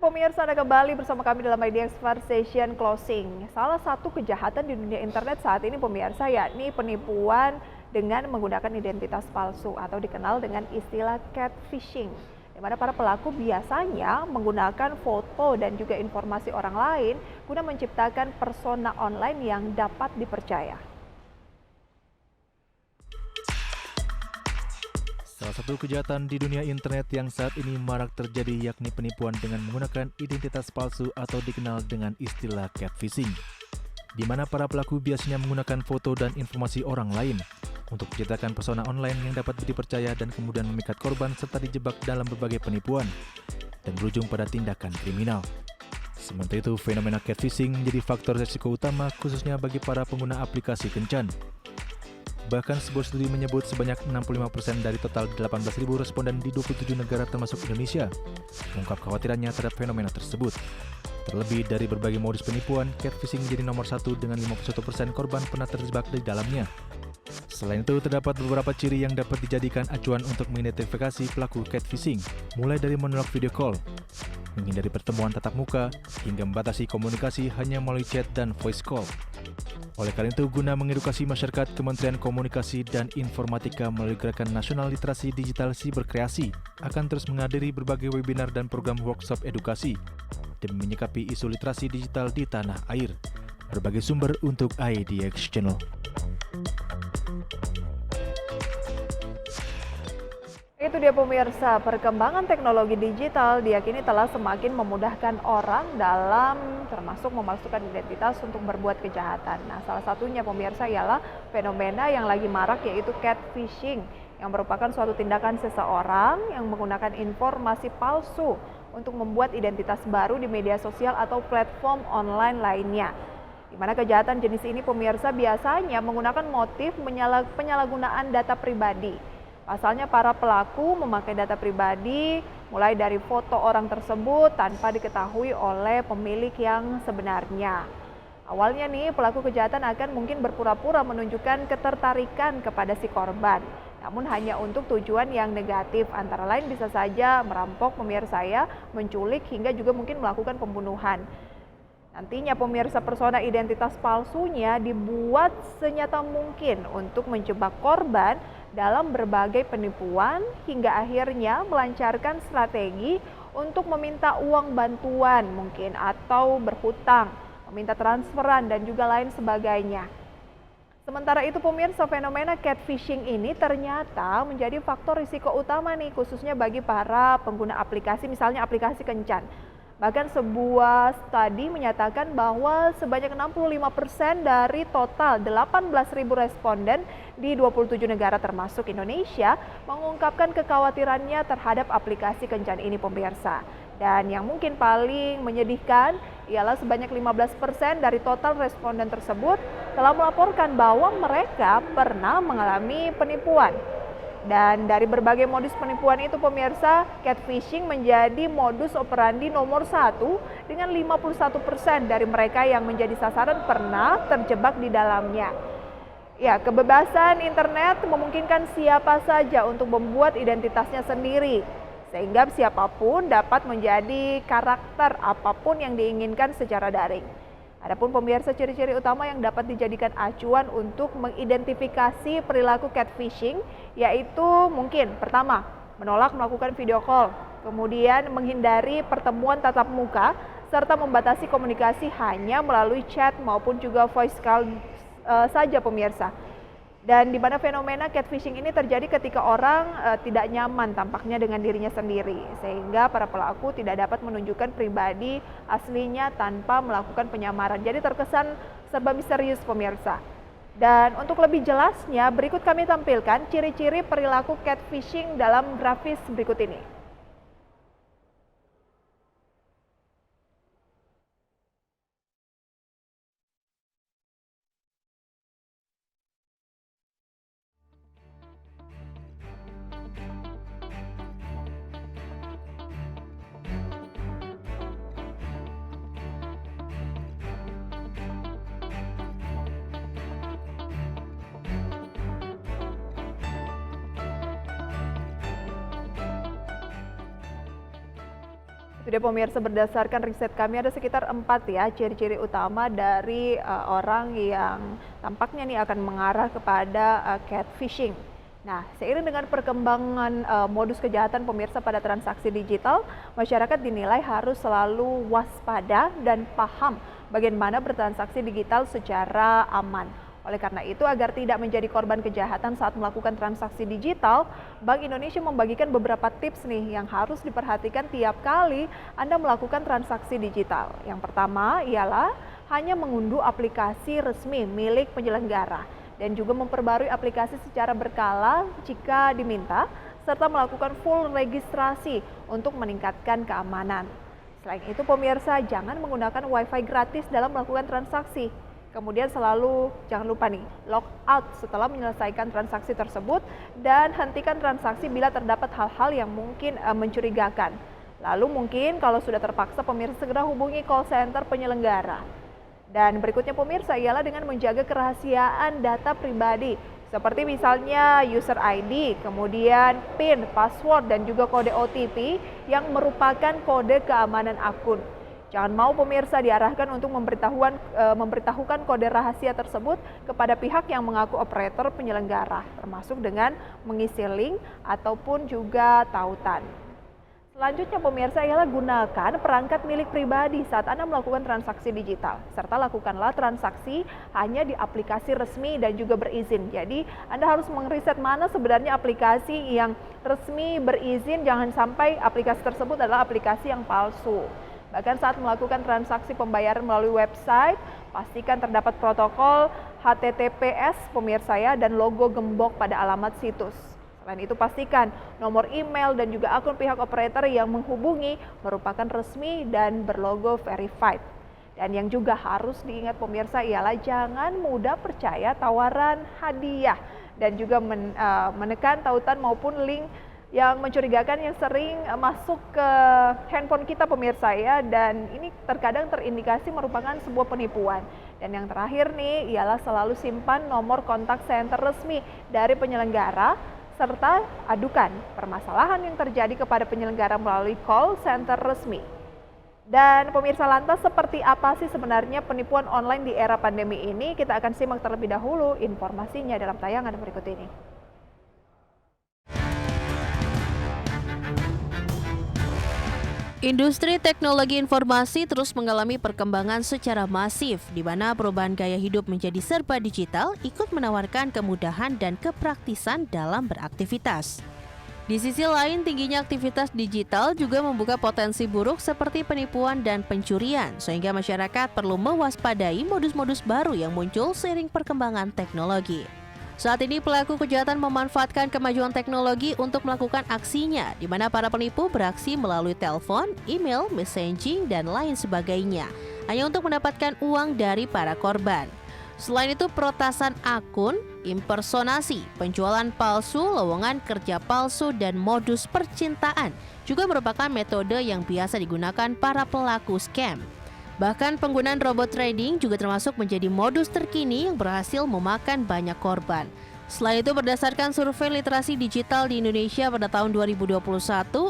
Pemirsa, Anda kembali bersama kami dalam IDX Session Closing. Salah satu kejahatan di dunia internet saat ini pemirsa yakni penipuan dengan menggunakan identitas palsu atau dikenal dengan istilah catfishing. Di mana para pelaku biasanya menggunakan foto dan juga informasi orang lain guna menciptakan persona online yang dapat dipercaya. Salah satu kejahatan di dunia internet yang saat ini marak terjadi yakni penipuan dengan menggunakan identitas palsu atau dikenal dengan istilah catfishing, di mana para pelaku biasanya menggunakan foto dan informasi orang lain untuk menciptakan persona online yang dapat dipercaya dan kemudian memikat korban serta dijebak dalam berbagai penipuan dan berujung pada tindakan kriminal. Sementara itu, fenomena catfishing menjadi faktor risiko utama khususnya bagi para pengguna aplikasi kencan. Bahkan sebuah studi menyebut sebanyak 65% dari total 18.000 responden di 27 negara termasuk Indonesia mengungkap kekhawatirannya terhadap fenomena tersebut. Terlebih dari berbagai modus penipuan, catfishing menjadi nomor satu dengan 51% korban pernah terjebak di dalamnya. Selain itu, terdapat beberapa ciri yang dapat dijadikan acuan untuk mengidentifikasi pelaku catfishing, mulai dari menolak video call, menghindari pertemuan tatap muka, hingga membatasi komunikasi hanya melalui chat dan voice call. Oleh karena itu, guna mengedukasi masyarakat, Kementerian Komunikasi dan Informatika melalui Gerakan Nasional Literasi Digital Siberkreasi akan terus menghadiri berbagai webinar dan program workshop edukasi demi menyikapi isu literasi digital di tanah air. Berbagai sumber untuk IDX Channel. Itu dia pemirsa, perkembangan teknologi digital diyakini telah semakin memudahkan orang dalam termasuk memasukkan identitas untuk berbuat kejahatan. Nah, salah satunya pemirsa ialah fenomena yang lagi marak yaitu catfishing, yang merupakan suatu tindakan seseorang yang menggunakan informasi palsu untuk membuat identitas baru di media sosial atau platform online lainnya. Di mana kejahatan jenis ini pemirsa biasanya menggunakan motif penyalahgunaan data pribadi. Pasalnya para pelaku memakai data pribadi mulai dari foto orang tersebut tanpa diketahui oleh pemilik yang sebenarnya. Awalnya nih pelaku kejahatan akan mungkin berpura-pura menunjukkan ketertarikan kepada si korban. Namun hanya untuk tujuan yang negatif, antara lain bisa saja merampok pemirsa ya, menculik hingga juga mungkin melakukan pembunuhan. Nantinya pemirsa, persona identitas palsunya dibuat senyata mungkin untuk menjebak korban dalam berbagai penipuan hingga akhirnya melancarkan strategi untuk meminta uang bantuan mungkin atau berhutang, meminta transferan dan juga lain sebagainya. Sementara itu pemirsa, fenomena catfishing ini ternyata menjadi faktor risiko utama nih khususnya bagi para pengguna aplikasi, misalnya aplikasi kencan. Bahkan sebuah studi menyatakan bahwa sebanyak 65% dari total 18.000 responden di 27 negara termasuk Indonesia mengungkapkan kekhawatirannya terhadap aplikasi kencan ini pemirsa. Dan yang mungkin paling menyedihkan ialah sebanyak 15% dari total responden tersebut telah melaporkan bahwa mereka pernah mengalami penipuan. Dan dari berbagai modus penipuan itu pemirsa, catfishing menjadi modus operandi nomor 1 dengan 51% dari mereka yang menjadi sasaran pernah terjebak di dalamnya. Ya, kebebasan internet memungkinkan siapa saja untuk membuat identitasnya sendiri, sehingga siapapun dapat menjadi karakter apapun yang diinginkan secara daring. Adapun pemirsa, ciri-ciri utama yang dapat dijadikan acuan untuk mengidentifikasi perilaku catfishing yaitu mungkin pertama, menolak melakukan video call, kemudian menghindari pertemuan tatap muka, serta membatasi komunikasi hanya melalui chat maupun juga voice call saja pemirsa. Dan di mana fenomena catfishing ini terjadi ketika orang tidak nyaman tampaknya dengan dirinya sendiri, sehingga para pelaku tidak dapat menunjukkan pribadi aslinya tanpa melakukan penyamaran. Jadi terkesan serba misterius pemirsa. Dan untuk lebih jelasnya, berikut kami tampilkan ciri-ciri perilaku catfishing dalam grafis berikut ini. Sudah pemirsa, berdasarkan riset kami ada sekitar 4 ya ciri-ciri utama dari orang yang tampaknya nih akan mengarah kepada catfishing. Nah, seiring dengan perkembangan modus kejahatan pemirsa pada transaksi digital, masyarakat dinilai harus selalu waspada dan paham bagaimana bertransaksi digital secara aman. Oleh karena itu, agar tidak menjadi korban kejahatan saat melakukan transaksi digital, Bank Indonesia membagikan beberapa tips nih yang harus diperhatikan tiap kali Anda melakukan transaksi digital. Yang pertama ialah hanya mengunduh aplikasi resmi milik penyelenggara dan juga memperbarui aplikasi secara berkala jika diminta, serta melakukan full registrasi untuk meningkatkan keamanan. Selain itu pemirsa, jangan menggunakan WiFi gratis dalam melakukan transaksi. Kemudian selalu jangan lupa nih, log out setelah menyelesaikan transaksi tersebut dan hentikan transaksi bila terdapat hal-hal yang mungkin mencurigakan. Lalu mungkin kalau sudah terpaksa pemirsa segera hubungi call center penyelenggara. Dan berikutnya pemirsa ialah dengan menjaga kerahasiaan data pribadi seperti misalnya user ID, kemudian PIN, password dan juga kode OTP yang merupakan kode keamanan akun. Jangan mau pemirsa diarahkan untuk memberitahukan kode rahasia tersebut kepada pihak yang mengaku operator penyelenggara, termasuk dengan mengisi link ataupun juga tautan. Selanjutnya pemirsa ialah gunakan perangkat milik pribadi saat Anda melakukan transaksi digital, serta lakukanlah transaksi hanya di aplikasi resmi dan juga berizin. Jadi Anda harus mengriset mana sebenarnya aplikasi yang resmi berizin, jangan sampai aplikasi tersebut adalah aplikasi yang palsu. Bahkan saat melakukan transaksi pembayaran melalui website, pastikan terdapat protokol HTTPS pemirsa ya dan logo gembok pada alamat situs. Selain itu pastikan nomor email dan juga akun pihak operator yang menghubungi merupakan resmi dan berlogo verified. Dan yang juga harus diingat pemirsa ialah jangan mudah percaya tawaran hadiah dan juga menekan tautan maupun link yang mencurigakan yang sering masuk ke handphone kita pemirsa ya, dan ini terkadang terindikasi merupakan sebuah penipuan. Dan yang terakhir nih ialah selalu simpan nomor kontak center resmi dari penyelenggara serta adukan permasalahan yang terjadi kepada penyelenggara melalui call center resmi. Dan pemirsa, lantas seperti apa sih sebenarnya penipuan online di era pandemi ini? Kita akan simak terlebih dahulu informasinya dalam tayangan berikut ini. Industri teknologi informasi terus mengalami perkembangan secara masif, di mana perubahan gaya hidup menjadi serba digital ikut menawarkan kemudahan dan kepraktisan dalam beraktivitas. Di sisi lain, tingginya aktivitas digital juga membuka potensi buruk seperti penipuan dan pencurian, sehingga masyarakat perlu mewaspadai modus-modus baru yang muncul seiring perkembangan teknologi. Saat ini pelaku kejahatan memanfaatkan kemajuan teknologi untuk melakukan aksinya, di mana para penipu beraksi melalui telepon, email, messaging, dan lain sebagainya, hanya untuk mendapatkan uang dari para korban. Selain itu, peretasan akun, impersonasi, penjualan palsu, lowongan kerja palsu, dan modus percintaan juga merupakan metode yang biasa digunakan para pelaku scam. Bahkan penggunaan robot trading juga termasuk menjadi modus terkini yang berhasil memakan banyak korban. Selain itu, berdasarkan survei literasi digital di Indonesia pada tahun 2021,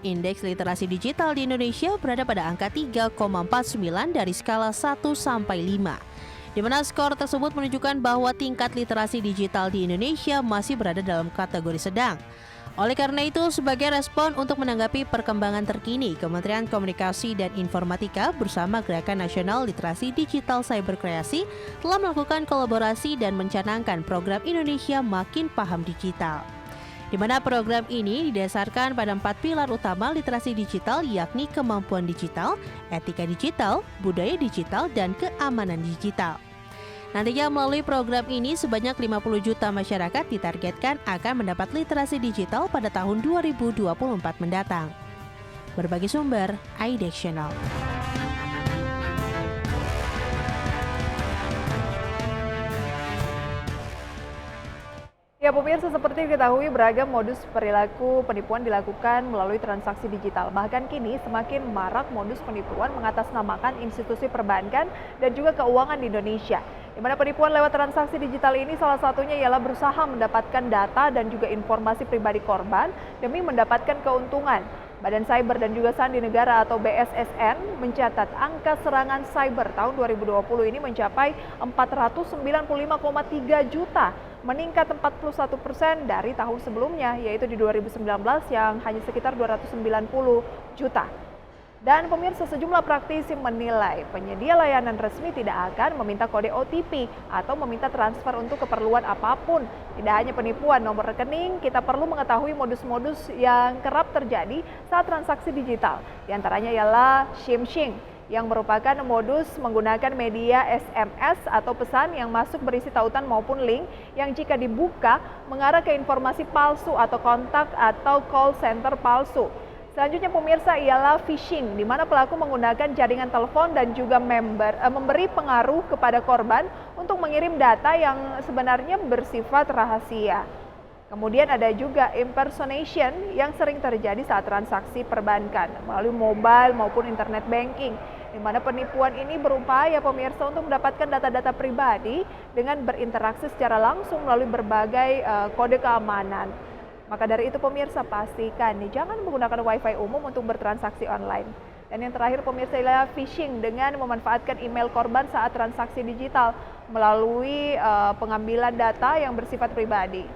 indeks literasi digital di Indonesia berada pada angka 3,49 dari skala 1 sampai 5. Di mana skor tersebut menunjukkan bahwa tingkat literasi digital di Indonesia masih berada dalam kategori sedang. Oleh karena itu, sebagai respon untuk menanggapi perkembangan terkini, Kementerian Komunikasi dan Informatika bersama Gerakan Nasional Literasi Digital Cyberkreasi telah melakukan kolaborasi dan mencanangkan program Indonesia Makin Paham Digital. Di mana program ini didasarkan pada 4 pilar utama literasi digital, yakni kemampuan digital, etika digital, budaya digital, dan keamanan digital. Nantinya melalui program ini sebanyak 50 juta masyarakat ditargetkan akan mendapat literasi digital pada tahun 2024 mendatang. Berbagi sumber, IDEX Channel. Ya pemirsa, seperti diketahui beragam modus perilaku penipuan dilakukan melalui transaksi digital. Bahkan kini semakin marak modus penipuan mengatasnamakan institusi perbankan dan juga keuangan di Indonesia. Di mana penipuan lewat transaksi digital ini salah satunya ialah berusaha mendapatkan data dan juga informasi pribadi korban demi mendapatkan keuntungan. Badan Cyber dan juga Sandi Negara atau BSSN mencatat angka serangan cyber tahun 2020 ini mencapai 495,3 juta, meningkat 41% dari tahun sebelumnya, yaitu di 2019 yang hanya sekitar 290 juta. Dan pemirsa, sejumlah praktisi menilai penyedia layanan resmi tidak akan meminta kode OTP atau meminta transfer untuk keperluan apapun. Tidak hanya penipuan nomor rekening, kita perlu mengetahui modus-modus yang kerap terjadi saat transaksi digital. Di antaranya ialah phishing, yang merupakan modus menggunakan media SMS atau pesan yang masuk berisi tautan maupun link yang jika dibuka mengarah ke informasi palsu atau kontak atau call center palsu. Selanjutnya pemirsa ialah phishing, di mana pelaku menggunakan jaringan telepon dan juga memberi pengaruh kepada korban untuk mengirim data yang sebenarnya bersifat rahasia. Kemudian ada juga impersonation yang sering terjadi saat transaksi perbankan melalui mobile maupun internet banking, di mana penipuan ini berupaya pemirsa untuk mendapatkan data-data pribadi dengan berinteraksi secara langsung melalui berbagai kode keamanan. Maka dari itu pemirsa, pastikan jangan menggunakan wifi umum untuk bertransaksi online. Dan yang terakhir pemirsa ialah phishing dengan memanfaatkan email korban saat transaksi digital melalui pengambilan data yang bersifat pribadi.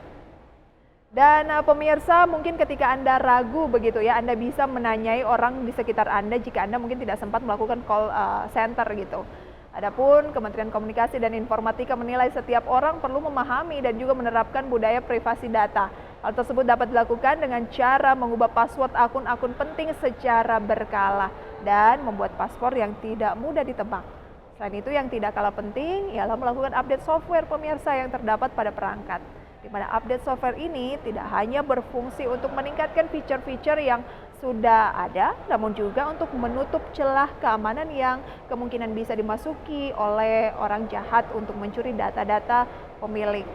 Dan pemirsa, mungkin ketika Anda ragu begitu ya, Anda bisa menanyai orang di sekitar Anda jika Anda mungkin tidak sempat melakukan call center gitu. Adapun Kementerian Komunikasi dan Informatika menilai setiap orang perlu memahami dan juga menerapkan budaya privasi data. Hal tersebut dapat dilakukan dengan cara mengubah password akun-akun penting secara berkala dan membuat password yang tidak mudah ditebak. Selain itu, yang tidak kalah penting ialah melakukan update software pemirsa yang terdapat pada perangkat. Di mana update software ini tidak hanya berfungsi untuk meningkatkan fitur-fitur yang sudah ada, namun juga untuk menutup celah keamanan yang kemungkinan bisa dimasuki oleh orang jahat untuk mencuri data-data pemilik.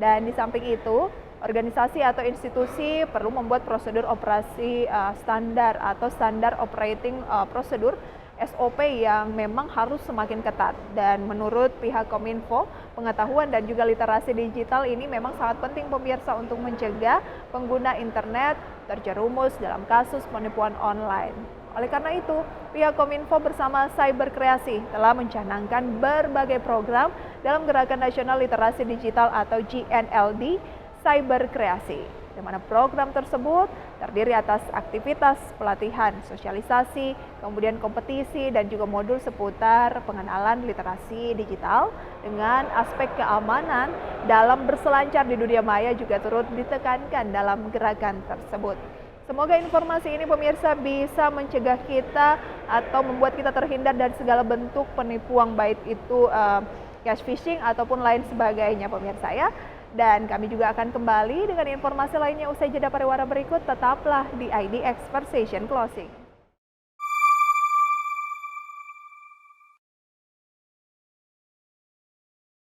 Dan di samping itu, organisasi atau institusi perlu membuat prosedur operasi standar atau standar operating procedure SOP yang memang harus semakin ketat. Dan menurut pihak Kominfo, pengetahuan dan juga literasi digital ini memang sangat penting pemirsa untuk mencegah pengguna internet terjerumus dalam kasus penipuan online. Oleh karena itu, pihak Kominfo bersama Cyber Kreasi telah mencanangkan berbagai program dalam Gerakan Nasional Literasi Digital atau GNLD Cyber Kreasi, di mana program tersebut terdiri atas aktivitas pelatihan, sosialisasi, kemudian kompetisi dan juga modul seputar pengenalan literasi digital dengan aspek keamanan dalam berselancar di dunia maya juga turut ditekankan dalam gerakan tersebut. Semoga informasi ini pemirsa bisa mencegah kita atau membuat kita terhindar dari segala bentuk penipuan, baik itu cash phishing ataupun lain sebagainya pemirsa ya. Dan kami juga akan kembali dengan informasi lainnya usai jeda pariwara berikut. Tetaplah di ID Expert Session Closing.